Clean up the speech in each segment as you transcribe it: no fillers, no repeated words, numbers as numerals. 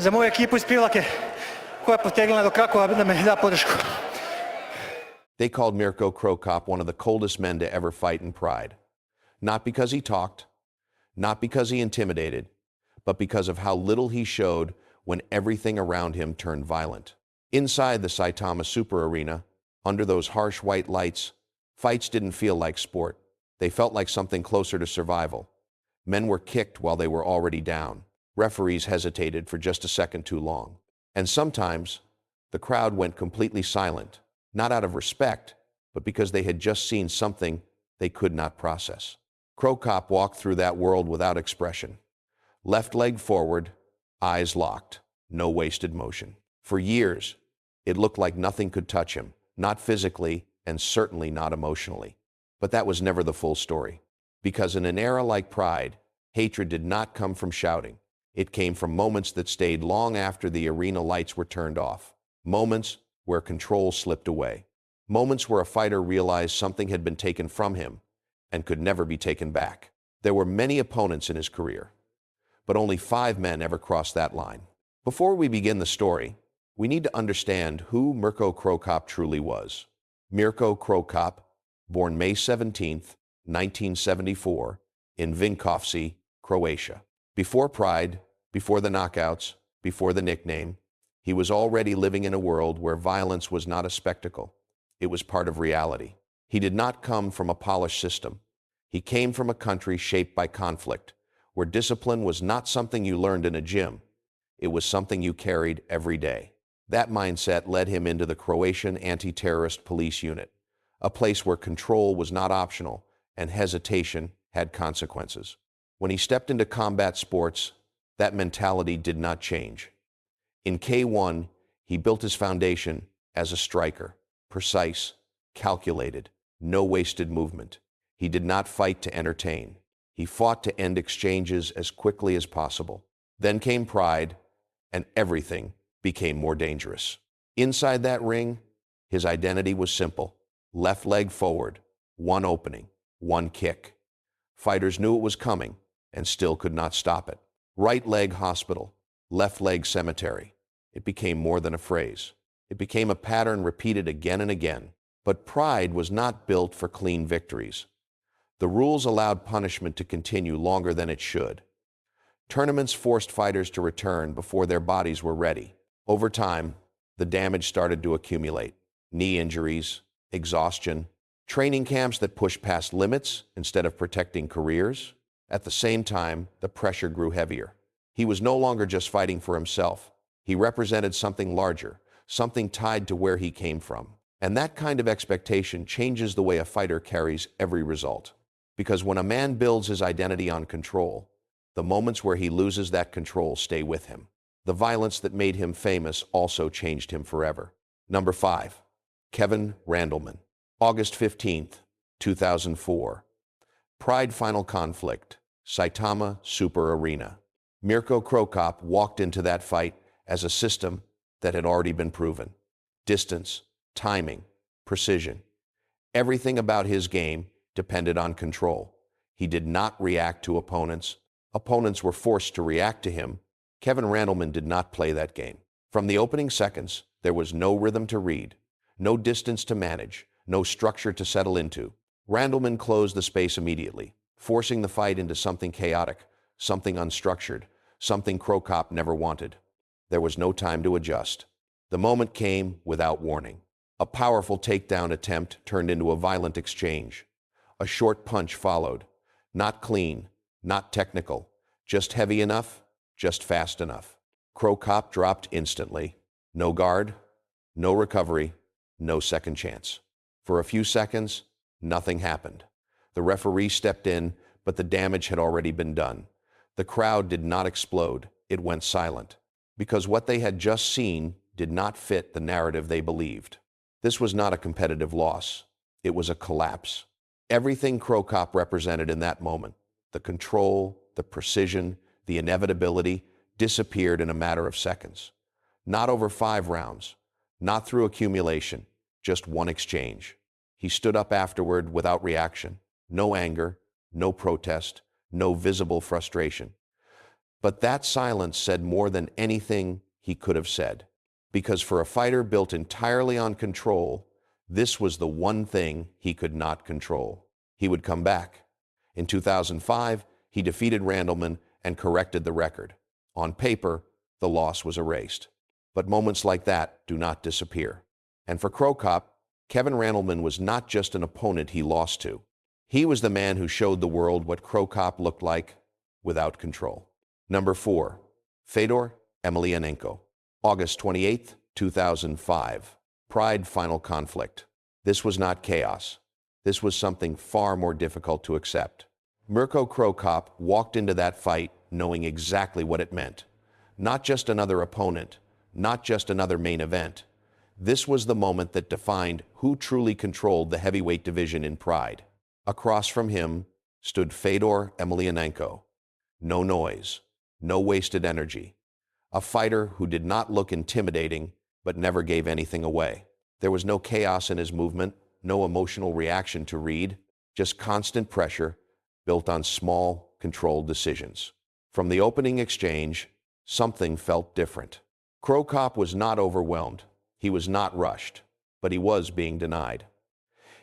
za moju ekipu iz Pivlake koja je potegnula do Krakova da me da podršku. They called Mirko Cro Cop one of the coldest men to ever fight in Pride. Not because he talked, not because he intimidated, but because of how little he showed when everything around him turned violent. Inside the Saitama Super Arena, under those harsh white lights, fights didn't feel like sport. They felt like something closer to survival. Men were kicked while they were already down. Referees hesitated for just a second too long. And sometimes, the crowd went completely silent, not out of respect, but because they had just seen something they could not process. Cro Cop walked through that world without expression. Left leg forward, eyes locked, no wasted motion. For years, it looked like nothing could touch him, not physically and certainly not emotionally. But that was never the full story. Because in an era like Pride, hatred did not come from shouting. It came from moments that stayed long after the arena lights were turned off. Moments where control slipped away. Moments where a fighter realized something had been taken from him and could never be taken back. There were many opponents in his career, but only 5 men ever crossed that line. Before we begin the story, we need to understand who Mirko Cro Cop truly was. Mirko Cro Cop, born May 17, 1974, in Vinkovci, Croatia. Before Pride, before the knockouts, before the nickname, he was already living in a world where violence was not a spectacle. It was part of reality. He did not come from a polished system. He came from a country shaped by conflict, where discipline was not something you learned in a gym. It was something you carried every day. That mindset led him into the Croatian anti-terrorist police unit, a place where control was not optional and hesitation had consequences. When he stepped into combat sports, that mentality did not change. In K1, he built his foundation as a striker, precise, calculated, no wasted movement. He did not fight to entertain. He fought to end exchanges as quickly as possible. Then came Pride, and everything became more dangerous. Inside that ring, his identity was simple. Left leg forward, one opening, one kick. Fighters knew it was coming and still could not stop it. Right leg hospital, left leg cemetery. It became more than a phrase. It became a pattern repeated again and again. But Pride was not built for clean victories. The rules allowed punishment to continue longer than it should. Tournaments forced fighters to return before their bodies were ready. Over time, the damage started to accumulate. Knee injuries, exhaustion, training camps that pushed past limits instead of protecting careers. At the same time, the pressure grew heavier. He was no longer just fighting for himself. He represented something larger, something tied to where he came from. And that kind of expectation changes the way a fighter carries every result. Because when a man builds his identity on control, the moments where he loses that control stay with him. The violence that made him famous also changed him forever. Number 5. Kevin Randleman. August 15th, 2004. Pride Final Conflict, Saitama Super Arena. Mirko Cro Cop walked into that fight as a system that had already been proven. Distance, timing, precision. Everything about his game depended on control. He did not react to opponents. Opponents were forced to react to him. Kevin Randleman did not play that game. From the opening seconds, there was no rhythm to read, no distance to manage, no structure to settle into. Randleman closed the space immediately, forcing the fight into something chaotic, something unstructured, something Cro Cop never wanted. There was no time to adjust. The moment came without warning. A powerful takedown attempt turned into a violent exchange. A short punch followed. Not clean, not technical, just heavy enough, just fast enough. Cro Cop dropped instantly. No guard, no recovery, no second chance. For a few seconds, nothing happened. The referee stepped in, but the damage had already been done. The crowd did not explode. It went silent. Because what they had just seen did not fit the narrative they believed. This was not a competitive loss. It was a collapse. Everything Cro Cop represented in that moment, the control, the precision, the inevitability, disappeared in a matter of seconds. Not over 5 rounds, not through accumulation, just one exchange. He stood up afterward without reaction, no anger, no protest, no visible frustration. But that silence said more than anything he could have said. Because for a fighter built entirely on control, this was the one thing he could not control. He would come back. In 2005, he defeated Randleman and corrected the record. On paper, the loss was erased. But moments like that do not disappear. And for Cro Cop, Kevin Randleman was not just an opponent he lost to. He was the man who showed the world what Cro Cop looked like without control. Number 4. Fedor Emelianenko. August 28, 2005. Pride final conflict. This was not chaos. This was something far more difficult to accept. Mirko Cro Cop walked into that fight knowing exactly what it meant. Not just another opponent, not just another main event. This was the moment that defined who truly controlled the heavyweight division in Pride. Across from him stood Fedor Emelianenko. No noise, no wasted energy. A fighter who did not look intimidating, but never gave anything away. There was no chaos in his movement, no emotional reaction to read, just constant pressure built on small, controlled decisions. From the opening exchange, something felt different. Cro Cop was not overwhelmed. He was not rushed, but he was being denied.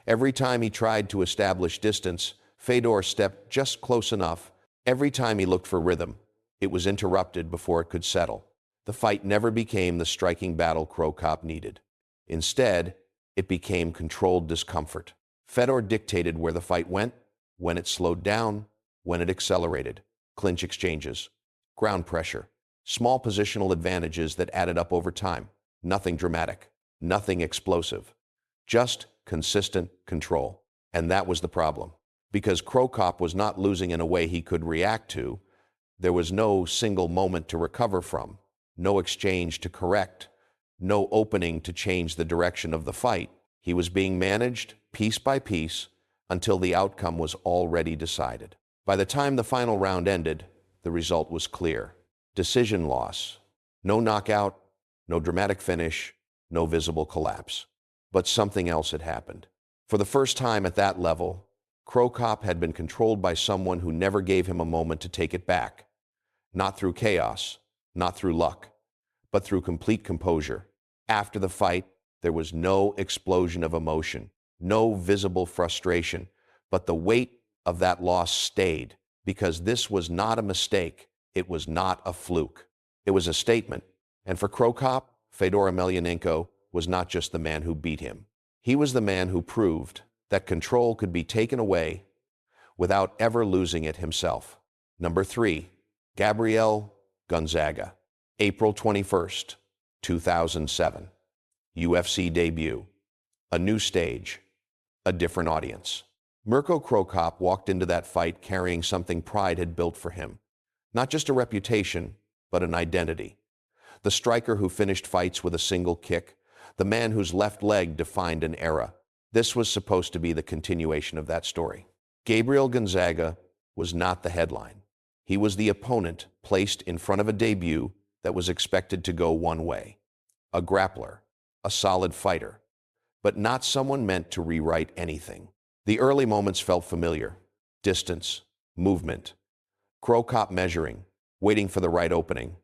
Every time he tried to establish distance, Fedor stepped just close enough. Every time he looked for rhythm, it was interrupted before it could settle. The fight never became the striking battle Cro Cop needed. Instead, it became controlled discomfort. Fedor dictated where the fight went, when it slowed down, when it accelerated. Clinch exchanges, ground pressure, small positional advantages that added up over time. Nothing dramatic, nothing explosive, just consistent control. And that was the problem. Because Cro Cop was not losing in a way he could react to, there was no single moment to recover from, no exchange to correct, no opening to change the direction of the fight. He was being managed piece by piece until the outcome was already decided. By the time the final round ended, the result was clear. Decision loss. No knockout, no dramatic finish, no visible collapse. But something else had happened. For the first time at that level, Cro Cop had been controlled by someone who never gave him a moment to take it back. Not through chaos, not through luck, but through complete composure. After the fight, there was no explosion of emotion, no visible frustration, but the weight of that loss stayed, because this was not a mistake, it was not a fluke. It was a statement. And for Cro Cop, Fedor Emelianenko was not just the man who beat him. He was the man who proved that control could be taken away without ever losing it himself. Number 3, Gabriel Gonzaga. April 21st, 2007. UFC debut. A new stage. A different audience. Mirko Cro Cop walked into that fight carrying something Pride had built for him. Not just a reputation, but an identity. The striker who finished fights with a single kick, the man whose left leg defined an era. This was supposed to be the continuation of that story. Gabriel Gonzaga was not the headline. He was the opponent placed in front of a debut that was expected to go one way. A grappler, a solid fighter, but not someone meant to rewrite anything. The early moments felt familiar. Distance, movement. Cro Cop measuring, waiting for the right opening.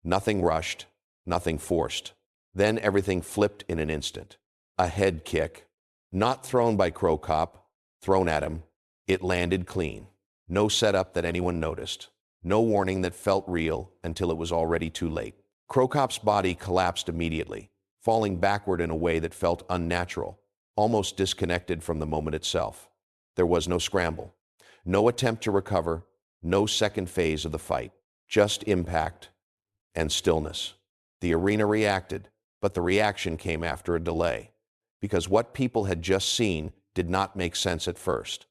Nothing rushed, nothing forced. Then everything flipped in an instant. A head kick, not thrown by Cro Cop, thrown at him. It landed clean. No setup that anyone noticed. No warning that felt real until it was already too late. Cro Cop's body collapsed immediately, falling backward in a way that felt unnatural, almost disconnected from the moment itself. There was no scramble, no attempt to recover, no second phase of the fight, just impact and stillness. The arena reacted, but the reaction came after a delay, because what people had just seen did not make sense at first.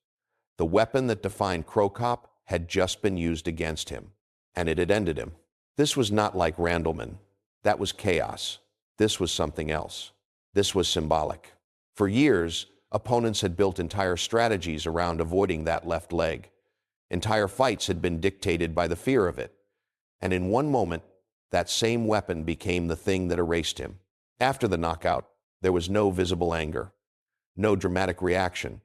The weapon that defined Cro Cop had just been used against him, and it had ended him. This was not like Randleman. That was chaos. This was something else. This was symbolic. For years, opponents had built entire strategies around avoiding that left leg. Entire fights had been dictated by the fear of it. And in one moment, that same weapon became the thing that erased him. After the knockout, there was no visible anger, no dramatic reaction,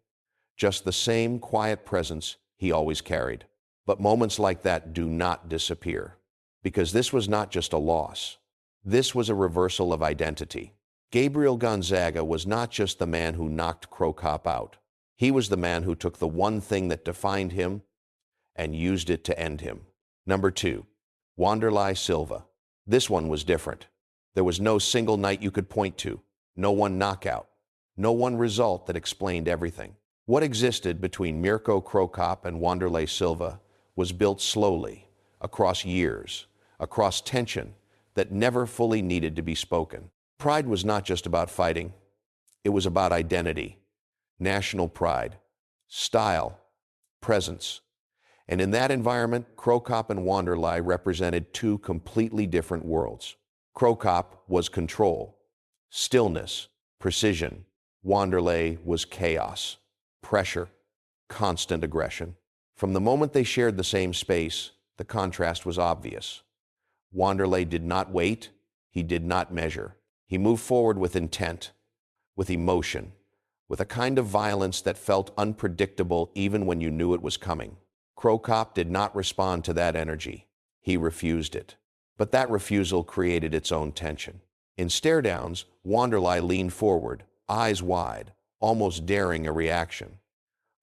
just the same quiet presence he always carried. But moments like that do not disappear. Because this was not just a loss. This was a reversal of identity. Gabriel Gonzaga was not just the man who knocked Cro Cop out. He was the man who took the one thing that defined him and used it to end him. Number 2, Wanderlei Silva. This one was different. There was no single night you could point to, no one knockout, no one result that explained everything. What existed between Mirko Cro Cop and Wanderlei Silva was built slowly, across years, across tension that never fully needed to be spoken. Pride was not just about fighting. It was about identity, national pride, style, presence. And in that environment, Cro Cop and Wanderlei represented two completely different worlds. Cro Cop was control, stillness, precision. Wanderlei was chaos, pressure, constant aggression. From the moment they shared the same space, the contrast was obvious. Wanderlei did not wait, he did not measure. He moved forward with intent, with emotion, with a kind of violence that felt unpredictable even when you knew it was coming. Cro Cop did not respond to that energy. He refused it. But that refusal created its own tension. In stare-downs, Wanderlei leaned forward, eyes wide, almost daring a reaction.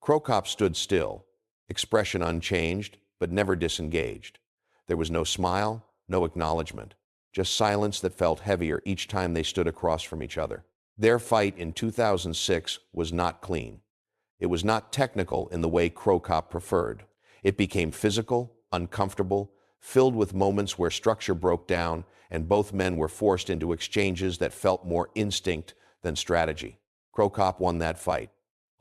Cro Cop stood still, expression unchanged, but never disengaged. There was no smile, no acknowledgement, just silence that felt heavier each time they stood across from each other. Their fight in 2006 was not clean. It was not technical in the way Cro Cop preferred. It became physical, uncomfortable, filled with moments where structure broke down and both men were forced into exchanges that felt more instinct than strategy. Cro Cop won that fight.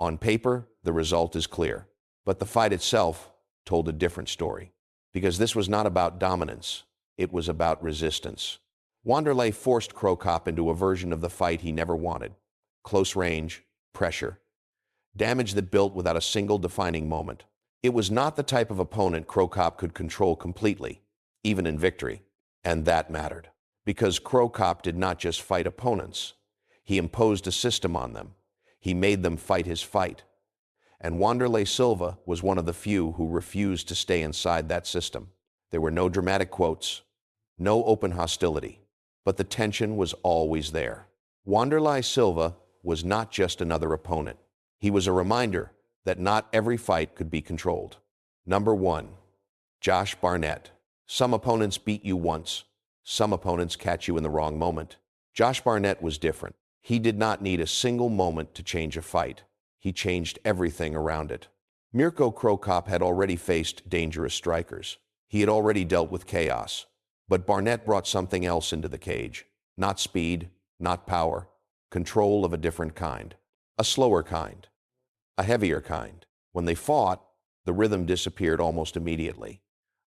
On paper, the result is clear. But the fight itself told a different story. Because this was not about dominance, it was about resistance. Wanderlei forced Cro Cop into a version of the fight he never wanted. Close range, pressure, damage that built without a single defining moment. It was not the type of opponent Cro Cop could control completely, even in victory. And that mattered. Because Cro Cop did not just fight opponents. He imposed a system on them. He made them fight his fight. And Wanderlei Silva was one of the few who refused to stay inside that system. There were no dramatic quotes, no open hostility, but the tension was always there. Wanderlei Silva was not just another opponent. He was a reminder that not every fight could be controlled. Number 1, Josh Barnett. Some opponents beat you once. Some opponents catch you in the wrong moment. Josh Barnett was different. He did not need a single moment to change a fight. He changed everything around it. Mirko Cro Cop had already faced dangerous strikers. He had already dealt with chaos. But Barnett brought something else into the cage. Not speed, not power. Control of a different kind. A slower kind. A heavier kind. When they fought, the rhythm disappeared almost immediately.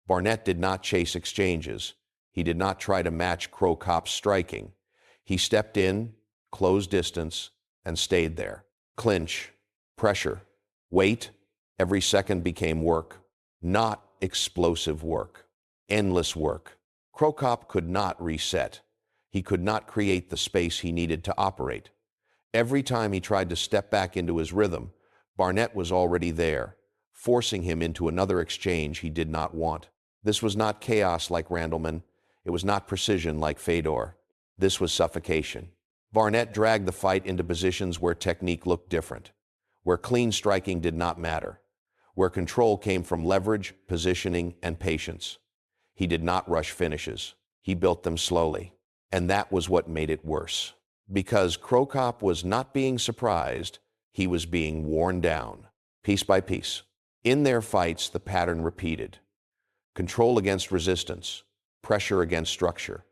Barnett did not chase exchanges. He did not try to match Cro Cop's striking. He stepped in, closed distance, and stayed there. Clinch, pressure, wait, every second became work. Not explosive work. Endless work. Cro Cop could not reset. He could not create the space he needed to operate. Every time he tried to step back into his rhythm, Barnett was already there, forcing him into another exchange he did not want. This was not chaos like Randleman. It was not precision like Fedor. This was suffocation. Barnett dragged the fight into positions where technique looked different, where clean striking did not matter, where control came from leverage, positioning, and patience. He did not rush finishes. He built them slowly. And that was what made it worse. Because Cro Cop was not being surprised, he was being worn down, piece by piece. In their fights, the pattern repeated. Control against resistance, pressure against structure.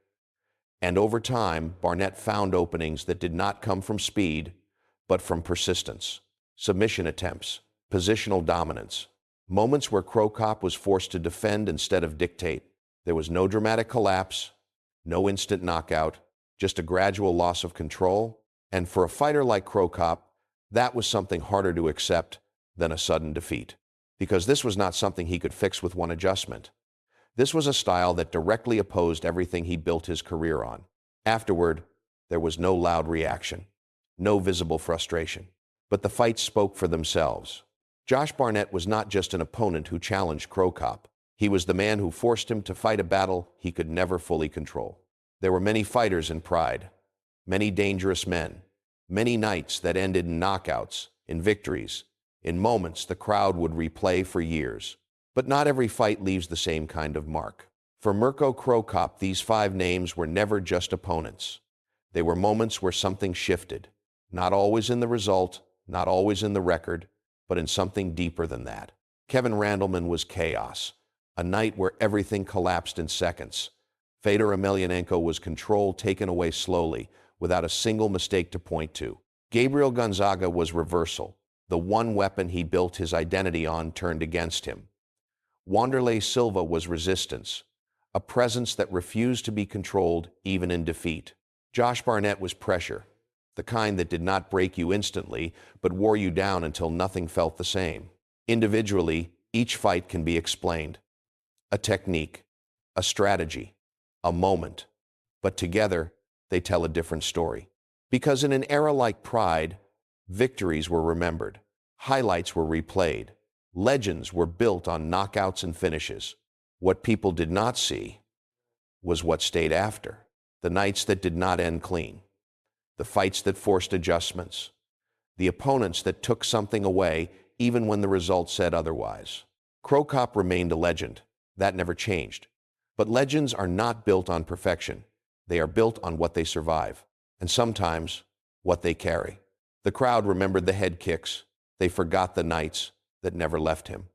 And over time, Barnett found openings that did not come from speed, but from persistence. Submission attempts, positional dominance. Moments where Cro Cop was forced to defend instead of dictate. There was no dramatic collapse, no instant knockout, just a gradual loss of control. And for a fighter like Cro Cop, that was something harder to accept than a sudden defeat. Because this was not something he could fix with one adjustment. This was a style that directly opposed everything he built his career on. Afterward, there was no loud reaction, no visible frustration. But the fights spoke for themselves. Josh Barnett was not just an opponent who challenged Cro Cop. He was the man who forced him to fight a battle he could never fully control. There were many fighters in Pride, many dangerous men, many nights that ended in knockouts, in victories, in moments the crowd would replay for years. But not every fight leaves the same kind of mark. For Mirko Cro Cop, these 5 names were never just opponents. They were moments where something shifted, not always in the result, not always in the record, but in something deeper than that. Kevin Randleman was chaos, a night where everything collapsed in seconds. Fedor Emelianenko was control taken away slowly, without a single mistake to point to. Gabriel Gonzaga was reversal, the one weapon he built his identity on turned against him. Wanderlei Silva was resistance, a presence that refused to be controlled even in defeat. Josh Barnett was pressure, the kind that did not break you instantly, but wore you down until nothing felt the same. Individually, each fight can be explained. A technique, a strategy, a moment. But together, they tell a different story. Because in an era like Pride, victories were remembered, highlights were replayed, legends were built on knockouts and finishes. What people did not see was what stayed after. The nights that did not end clean, the fights that forced adjustments, the opponents that took something away even when the results said otherwise. Cro Cop remained a legend. That never changed. But legends are not built on perfection. They are built on what they survive, and sometimes what they carry. The crowd remembered the head kicks. They forgot the nights that never left him.